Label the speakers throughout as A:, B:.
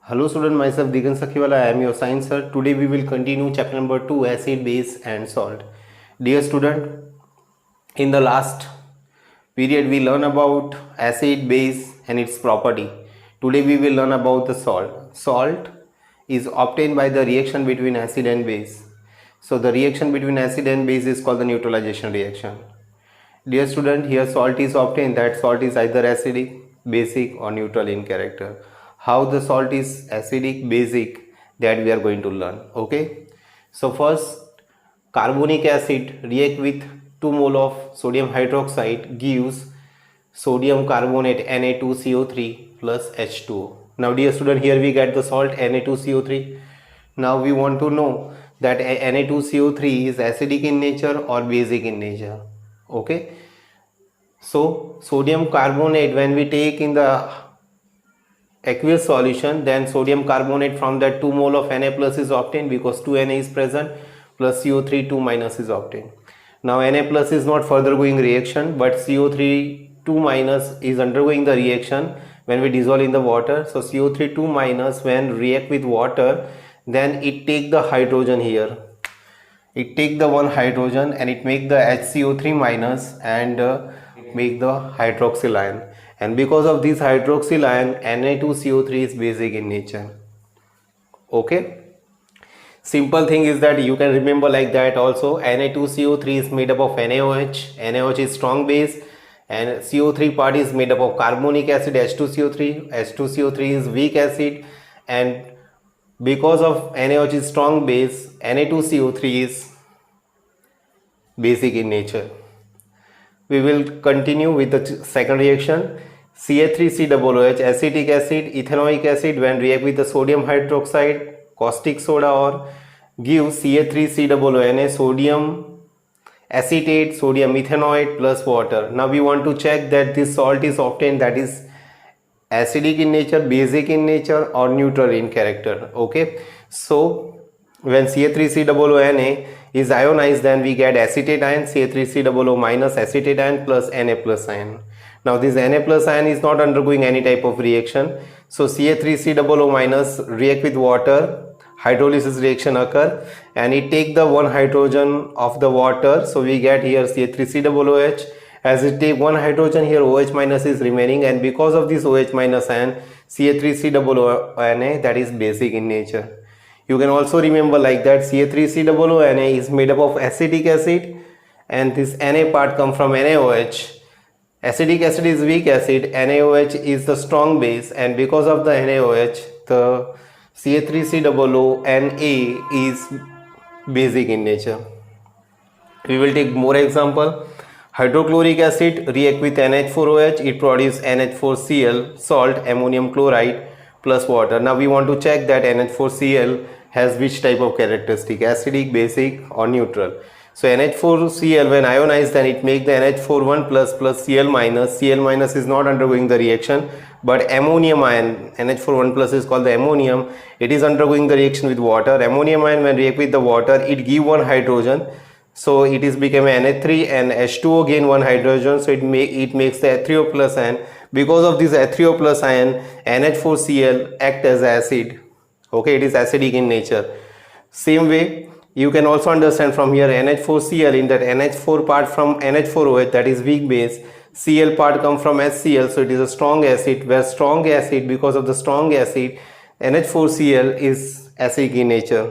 A: Hello student, myself Digan Sakhiwala, I am your science sir. Today we will continue chapter number 2, acid, base and salt. Dear student, in the last period we learn about acid, base and its property. Today we will learn about the salt. Salt is obtained by the reaction between acid and base. So the reaction between acid and base is called the neutralization reaction. Dear student, here salt is obtained. That salt is either acidic, basic or neutral in character. How the salt is acidic, basic, that we are going to learn. Okay. So first, carbonic acid react with 2 mole of sodium hydroxide gives sodium carbonate Na2CO3 plus H2O. Now dear student, here we get the salt Na2CO3. Now we want to know that Na2CO3 is acidic in nature or basic in nature. Okay, so sodium carbonate, when we take in the aqueous solution, then sodium carbonate from that 2 mole of Na plus is obtained because 2 Na is present, plus CO3 2 minus is obtained. Now Na plus is not further going reaction, but CO3 2 minus is undergoing the reaction when we dissolve in the water. So CO3 2 minus when react with water, then it take the hydrogen here. It take the one hydrogen and it make the HCO3 minus and make the hydroxyl ion. And because of this hydroxyl ion, Na2CO3 is basic in nature. Okay. Simple thing is that you can remember like that also. Na2CO3 is made up of NaOH. NaOH is strong base and CO3 part is made up of carbonic acid H2CO3. H2CO3 is weak acid, and because of NaOH is strong base, Na2CO3 is basic in nature. We will continue with the second reaction. Ca3COOH, acetic acid, ethanoic acid, when react with the sodium hydroxide, caustic soda, or give Ca3COONA, sodium acetate, sodium ethanoate plus water. Now we want to check that this salt is obtained, that is acidic in nature, basic in nature or neutral in character. Okay, so when Ca3COONA is ionized, then we get acetate ion, Ca3COO minus acetate ion plus Na plus ion. Now this Na plus ion is not undergoing any type of reaction, so Ca3COO minus react with water, hydrolysis reaction occur, and it take the one hydrogen of the water, so we get here Ca3COOH. As it take one hydrogen, here OH minus is remaining, and because of this OH minus ion, Ca3COONA, that is basic in nature. You can also remember like that Ca3COONA is made up of acetic acid, and this Na part come from NaOH. Acidic acid is weak acid, NaOH is the strong base, and because of the NaOH, the Ca3COONA is basic in nature. We will take more example. Hydrochloric acid react with NH4OH, it produces NH4Cl, salt, ammonium chloride plus water. Now we want to check that NH4Cl has which type of characteristic, acidic, basic or neutral. So NH4Cl when ionized, then it make the NH41 plus Cl minus. Cl minus is not undergoing the reaction, but ammonium ion, NH41 plus is called the ammonium, it is undergoing the reaction with water. Ammonium ion when react with the water, it give one hydrogen, so it is become Na3, and H2O gain one hydrogen, so it makes the H3O plus ion. Because of this H3O plus ion, NH4Cl act as acid. Okay, it is acidic in nature. Same way you can also understand from here NH4Cl, in that NH4 part from NH4OH, that is weak base, Cl part come from HCl, so it is a strong acid, where strong acid, because of the strong acid, NH4Cl is acidic in nature.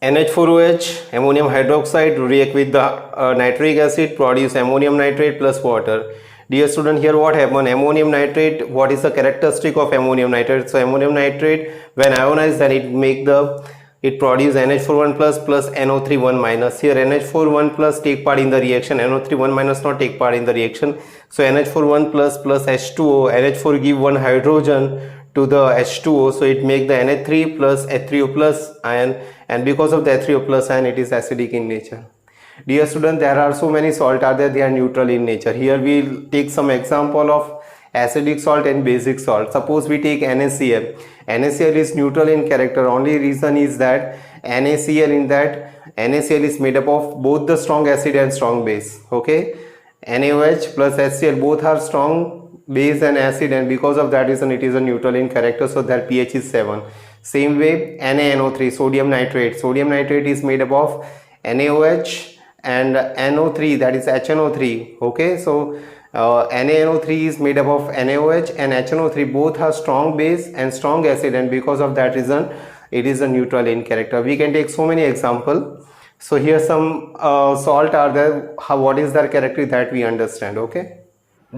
A: NH4OH, ammonium hydroxide, react with the nitric acid, produce ammonium nitrate plus water. Dear student, here what happened? Ammonium nitrate, what is the characteristic of ammonium nitrate? So ammonium nitrate when ionized, then it produce NH41 plus NO31 minus. Here NH41 plus take part in the reaction, NO31 minus not take part in the reaction. So NH41 plus H2O, NH4 give one hydrogen to the H2O, so it make the Na3 plus H3O plus ion, and because of the H3O plus ion, it is acidic in nature. Dear student, there are so many salt are there, they are neutral in nature. Here we will take some example of acidic salt and basic salt. Suppose we take NaCl. NaCl is neutral in character, only reason is that NaCl is made up of both the strong acid and strong base. Okay, NaOH plus HCl both are strong base and acid, and because of that reason it is a neutral in character, so their pH is 7. Same way NaNO3, sodium nitrate. Sodium nitrate is made up of NaOH and NO3, that is HNO3. Okay, so NaNO3 is made up of NaOH and HNO3, both are strong base and strong acid, and because of that reason it is a neutral in character. We can take so many examples. So here some salt are there, what is their character, that we understand. Okay,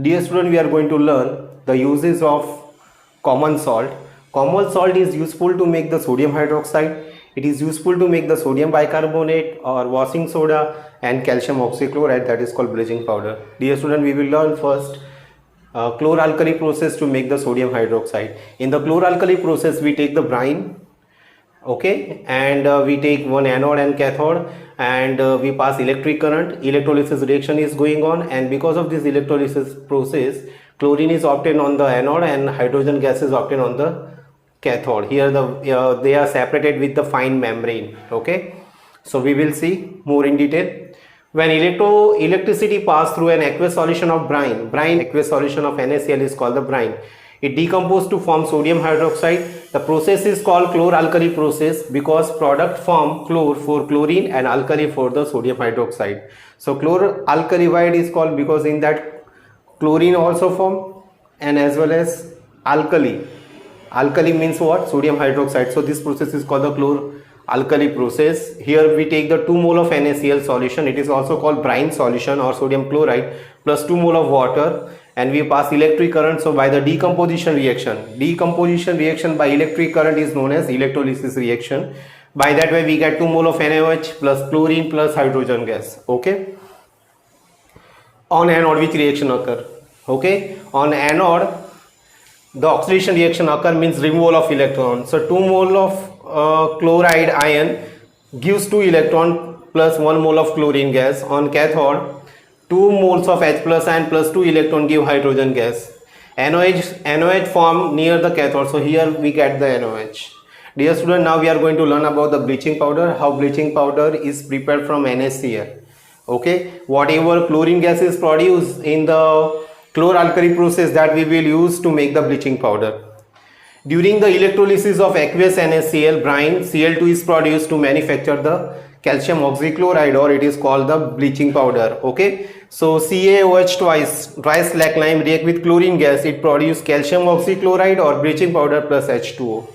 A: dear student, we are going to learn the uses of common salt. Common salt is useful to make the sodium hydroxide. It is useful to make the sodium bicarbonate or washing soda and calcium oxychloride, that is called bleaching powder. Dear student, we will learn first chloralkali process to make the sodium hydroxide. In the chloralkali process we take the brine, okay, and we take one anode and cathode, and we pass electric current. Electrolysis reaction is going on, and because of this electrolysis process chlorine is obtained on the anode and hydrogen gas is obtained on the cathode. Here they are separated with the fine membrane. Okay, so we will see more in detail. When electricity pass through an aqueous solution of brine, aqueous solution of NaCl is called the brine. It decomposes to form sodium hydroxide. The process is called chloralkali process because product form chlor for chlorine and alkali for the sodium hydroxide. So chloralkali, why it is called, because in that chlorine also form and as well as alkali. Alkali means what? Sodium hydroxide. So this process is called the chloralkali process. Here we take the 2 mole of NaCl solution, it is also called brine solution or sodium chloride, plus 2 mole of water, and we pass electric current. So by the decomposition reaction by electric current is known as electrolysis reaction. By that way we get 2 mole of NaOH plus chlorine plus hydrogen gas. Okay, on anode which reaction occur? Okay, on anode the oxidation reaction occur, means removal of electron. So 2 mole of chloride ion gives 2 electron plus 1 mole of chlorine gas. On cathode 2 moles of H plus ion plus 2 electron give hydrogen gas. NOH form near the cathode, so here we get the NOH. Dear student, now we are going to learn about the bleaching powder, how bleaching powder is prepared from NaCl. Okay, whatever chlorine gas is produced in the chloralkali process, that we will use to make the bleaching powder. During the electrolysis of aqueous NaCl brine, Cl2 is produced to manufacture the calcium oxychloride, or it is called the bleaching powder. Okay, so CaOH twice slack lime react with chlorine gas, it produces calcium oxychloride or bleaching powder plus H2O.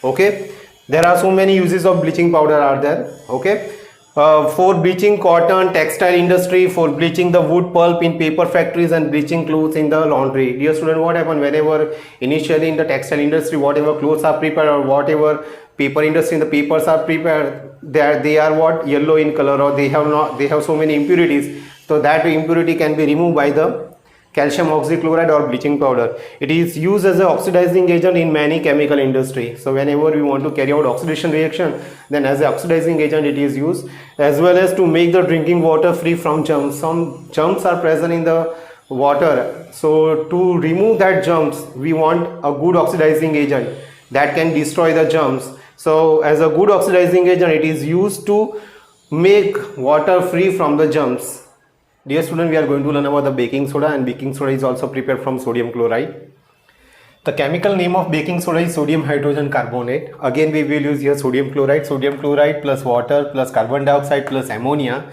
A: Okay, there are so many uses of bleaching powder are there. Okay, for bleaching cotton, textile industry, for bleaching the wood pulp in paper factories, and bleaching clothes in the laundry. Dear student, what happened whenever initially in the textile industry whatever clothes are prepared or whatever paper industry in the papers are prepared, they are what, yellow in color, or they have so many impurities, so that impurity can be removed by the calcium oxychloride or bleaching powder. It is used as an oxidizing agent in many chemical industry. So whenever we want to carry out oxidation reaction, then as an oxidizing agent it is used, as well as to make the drinking water free from germs. Some germs are present in the water, so to remove that germs we want a good oxidizing agent that can destroy the germs. So as a good oxidizing agent it is used to make water free from the germs. Dear student, we are going to learn about the baking soda, and baking soda is also prepared from sodium chloride. The chemical name of baking soda is sodium hydrogen carbonate. Again we will use here sodium chloride plus water plus carbon dioxide plus ammonia.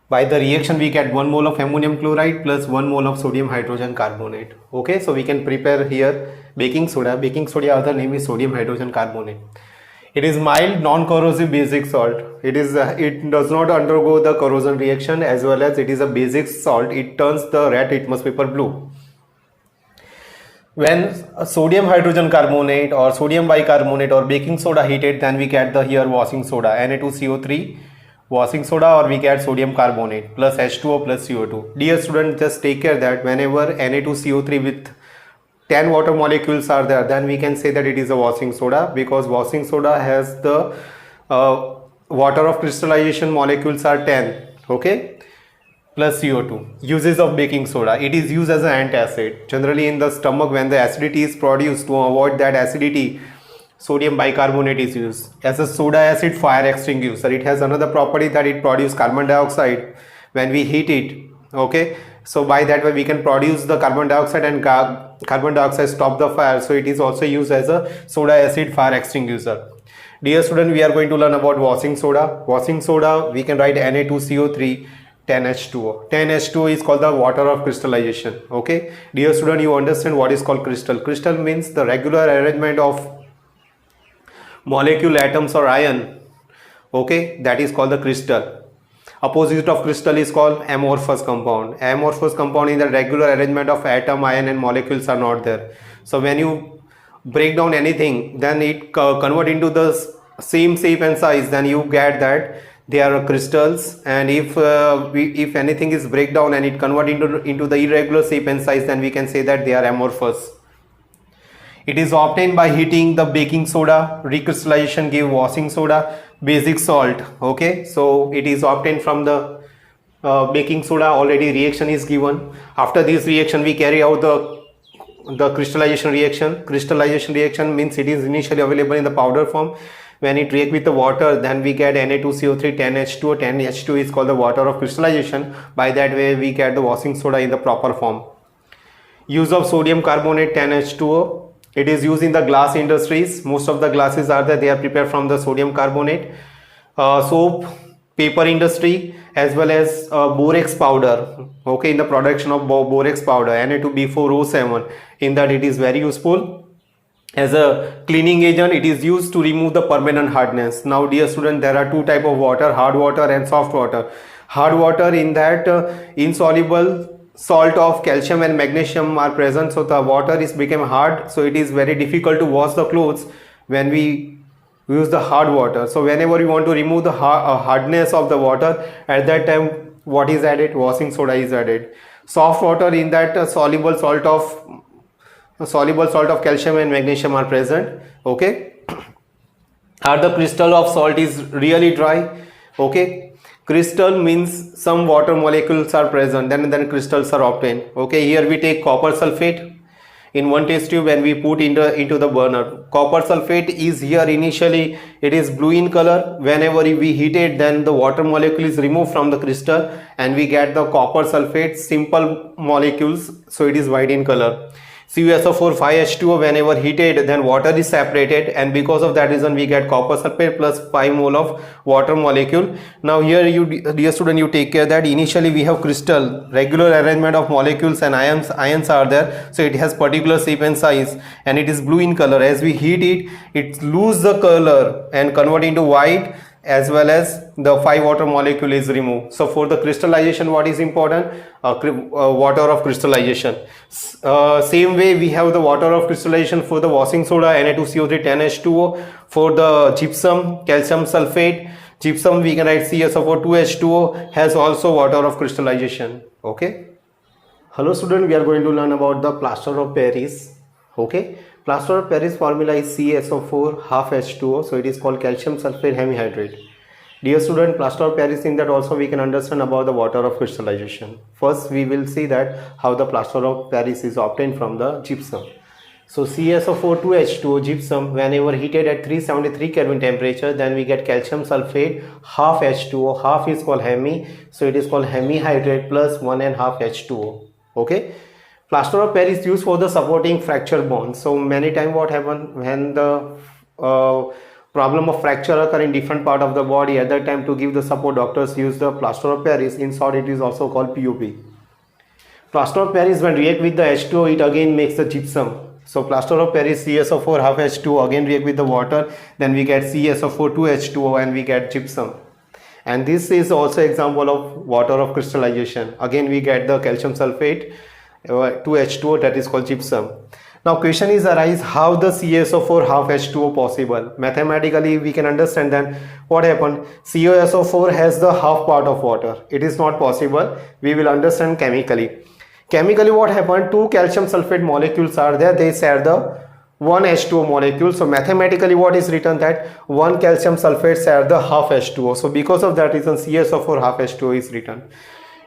A: By the reaction we get 1 mole of ammonium chloride plus 1 mole of sodium hydrogen carbonate. Okay, so we can prepare here baking soda. Baking soda other name is sodium hydrogen carbonate. It is mild, non-corrosive basic salt. It does not undergo the corrosion reaction, as well as it is a basic salt. It turns the red litmus paper blue. When sodium hydrogen carbonate or sodium bicarbonate or baking soda heated, then we get the here washing soda, Na2CO3 washing soda, or we get sodium carbonate plus H2O plus CO2. Dear student, just take care that whenever Na2CO3 with 10 water molecules are there, then we can say that it is a washing soda, because washing soda has the water of crystallization molecules are 10, okay, plus CO2. Uses of baking soda: it is used as an antacid. Generally in the stomach, when the acidity is produced, to avoid that acidity, sodium bicarbonate is used. As a soda acid fire extinguisher, it has another property that it produces carbon dioxide when we heat it. Okay, So by that way we can produce the carbon dioxide, and carbon dioxide stop the fire. So it is also used as a soda acid fire extinguisher. Dear student, we are going to learn about washing soda. Washing soda, we can write Na2CO3 10H2O. 10H2O is called the water of crystallization. Okay, dear student, you understand what is called crystal. Crystal means the regular arrangement of molecule, atoms or ion. Okay, that is called the crystal. Opposite of crystal is called amorphous compound. Amorphous compound is the regular arrangement of atom, ion and molecules are not there. So when you break down anything, then it convert into the same shape and size, then you get that they are crystals. And if anything is breakdown and it convert into the irregular shape and size, then we can say that they are amorphous. It is obtained by heating the baking soda. Recrystallization give washing soda. Basic salt. Okay, so it is obtained from the baking soda. Already reaction is given. After this reaction we carry out the crystallization reaction. Crystallization reaction means it is initially available in the powder form. When it react with the water, then we get Na2CO3 10H2O. 10H2O is called the water of crystallization. By that way we get the washing soda in the proper form. Use of sodium carbonate 10H2O. It is used in the glass industries. Most of the glasses are there, they are prepared from the sodium carbonate. Soap, paper industry, as well as borax powder. Okay, in the production of borax powder, Na2B4O7, in that it is very useful. As a cleaning agent, it is used to remove the permanent hardness. Now dear student, there are two type of water, hard water and soft water. Hard water, in that insoluble salt of calcium and magnesium are present, so the water is become hard, so it is very difficult to wash the clothes when we use the hard water. So whenever you want to remove the hardness of the water, at that time what is added? Washing soda is added. Soft water, in that soluble salt of calcium and magnesium are present. Okay, are the crystal of salt is really dry. Okay, crystal means some water molecules are present, then crystals are obtained. Okay, here we take copper sulfate in one test tube and we put into the burner. Copper sulfate is here initially, it is blue in color. Whenever we heat it, then the water molecule is removed from the crystal and we get the copper sulfate simple molecules, so it is white in color. CuSO4 5H2O, whenever heated, then water is separated, and because of that reason we get copper sulfate plus 5 mole of water molecule. Now here you, dear student, you take care that initially we have crystal, regular arrangement of molecules and ions are there, so it has particular shape and size and it is blue in color. As we heat it lose the color and convert into white, as well as the 5 water molecule is removed. So for the crystallization, what is important? Water of crystallization. Same way we have the water of crystallization for the washing soda, Na2CO3 10H2O. For the gypsum, calcium sulfate, gypsum we can write CSO4 2H2O, has also water of crystallization. Okay, hello student, we are going to learn about the plaster of Paris. Okay, plaster of Paris formula is CSO4 half H2O, so it is called calcium sulfate hemihydrate. Dear student, plaster of Paris, in that also we can understand about the water of crystallization. First we will see that how the plaster of Paris is obtained from the gypsum. So CSO4 2H2O gypsum, whenever heated at 373 Kelvin temperature, then we get calcium sulfate half H2O, half is called hemi, so it is called hemihydrate plus 1.5 H2O. Okay, plaster of Paris is used for the supporting fracture bonds. So many times what happens when the problem of fracture occur in different part of the body, at that time to give the support, doctors use the plaster of Paris. In short, it is also called POP. Plaster of Paris, when react with the H2O, it again makes the gypsum. So plaster of Paris CSO4 half H2O again react with the water, then we get CSO4 2H2O and we get gypsum. And this is also example of water of crystallization. Again we get the calcium sulfate 2H2O, that is called gypsum. Now question is arise, how the CSO4 half H2O possible? Mathematically we can understand that what happened, CSO4 has the half part of water. It is not possible. We will understand chemically. Chemically what happened, two calcium sulfate molecules are there, they share the one H2O molecule. So mathematically what is written, that one calcium sulfate share the half H2O. So because of that reason CSO4 half H2O is written.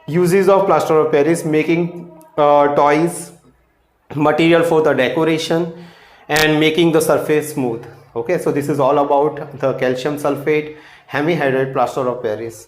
A: Uses of plaster of Paris, making toys, material for the decoration, and making the surface smooth. Okay, so this is all about the calcium sulfate hemihydrate plaster of Paris.